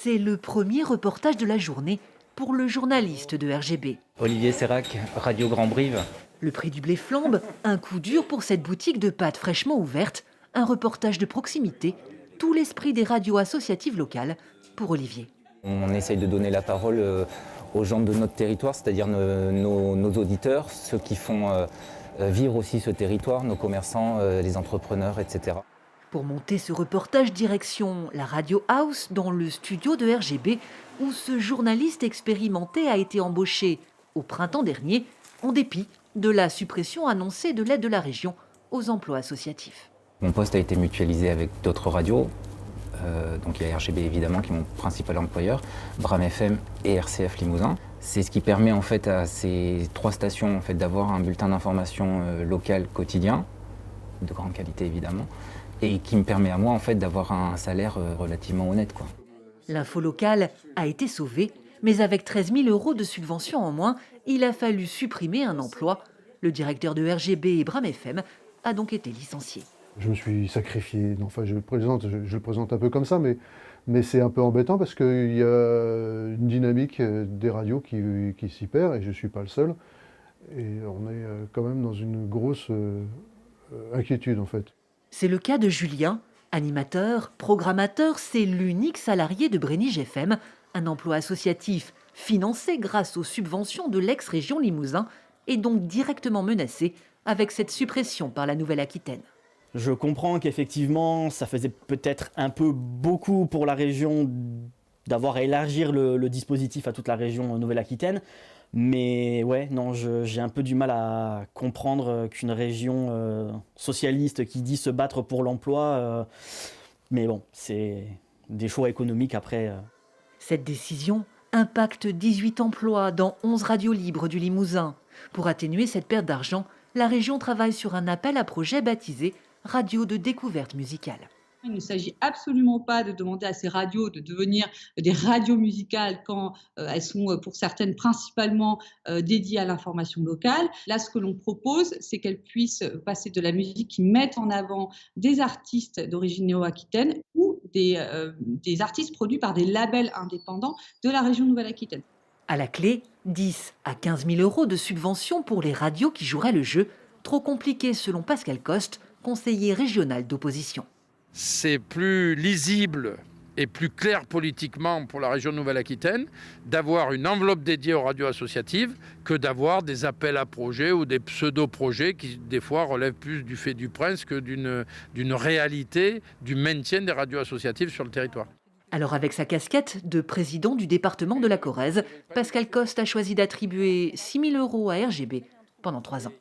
C'est le premier reportage de la journée pour le journaliste de RGB. Olivier Sérac, Radio Grand Brive. Le prix du blé flambe, un coup dur pour cette boutique de pâtes fraîchement ouverte, un reportage de proximité, tout l'esprit des radios associatives locales pour Olivier. On essaye de donner la parole aux gens de notre territoire, c'est-à-dire nos auditeurs, ceux qui font vivre aussi ce territoire, nos commerçants, les entrepreneurs, etc. Pour monter ce reportage, direction la Radio House dans le studio de RGB où ce journaliste expérimenté a été embauché au printemps dernier en dépit de la suppression annoncée de l'aide de la région aux emplois associatifs. Mon poste a été mutualisé avec d'autres radios, donc il y a RGB évidemment qui est mon principal employeur, Bram FM et RCF Limousin. C'est ce qui permet en fait à ces trois stations en fait, d'avoir un bulletin d'information local quotidien, de grande qualité évidemment, et qui me permet à moi en fait d'avoir un salaire relativement honnête, quoi. L'info locale a été sauvée, mais avec 13 000 € de subventions en moins, il a fallu supprimer un emploi. Le directeur de RGB et Bram FM a donc été licencié. Je me suis sacrifié, enfin je le présente un peu comme ça, mais c'est un peu embêtant parce qu'il y a une dynamique des radios qui s'y perd et je ne suis pas le seul. Et on est quand même dans une grosse inquiétude en fait. C'est le cas de Julien, animateur, programmateur, c'est l'unique salarié de Brénige FM, un emploi associatif financé grâce aux subventions de l'ex-région Limousin et donc directement menacé avec cette suppression par la Nouvelle-Aquitaine. Je comprends qu'effectivement, ça faisait peut-être un peu beaucoup pour la région d'avoir à élargir le dispositif à toute la région Nouvelle-Aquitaine. Mais ouais, non, j'ai un peu du mal à comprendre qu'une région socialiste qui dit se battre pour l'emploi, mais bon, c'est des choix économiques après. Cette décision impacte 18 emplois dans 11 radios libres du Limousin. Pour atténuer cette perte d'argent, la région travaille sur un appel à projet baptisé Radio de découverte musicale. Il ne s'agit absolument pas de demander à ces radios de devenir des radios musicales quand elles sont pour certaines principalement dédiées à l'information locale. Là, ce que l'on propose, c'est qu'elles puissent passer de la musique qui mette en avant des artistes d'origine néo-aquitaine ou des artistes produits par des labels indépendants de la région Nouvelle-Aquitaine. À la clé, 10 à 15 000 € de subventions pour les radios qui joueraient le jeu. Trop compliqué selon Pascal Coste, conseiller régional d'opposition. C'est plus lisible et plus clair politiquement pour la région de Nouvelle-Aquitaine d'avoir une enveloppe dédiée aux radios associatives que d'avoir des appels à projets ou des pseudo-projets qui, des fois, relèvent plus du fait du prince que d'une réalité du maintien des radios associatives sur le territoire. Alors avec sa casquette de président du département de la Corrèze, Pascal Coste a choisi d'attribuer 6 000 € à RGB pendant 3 ans.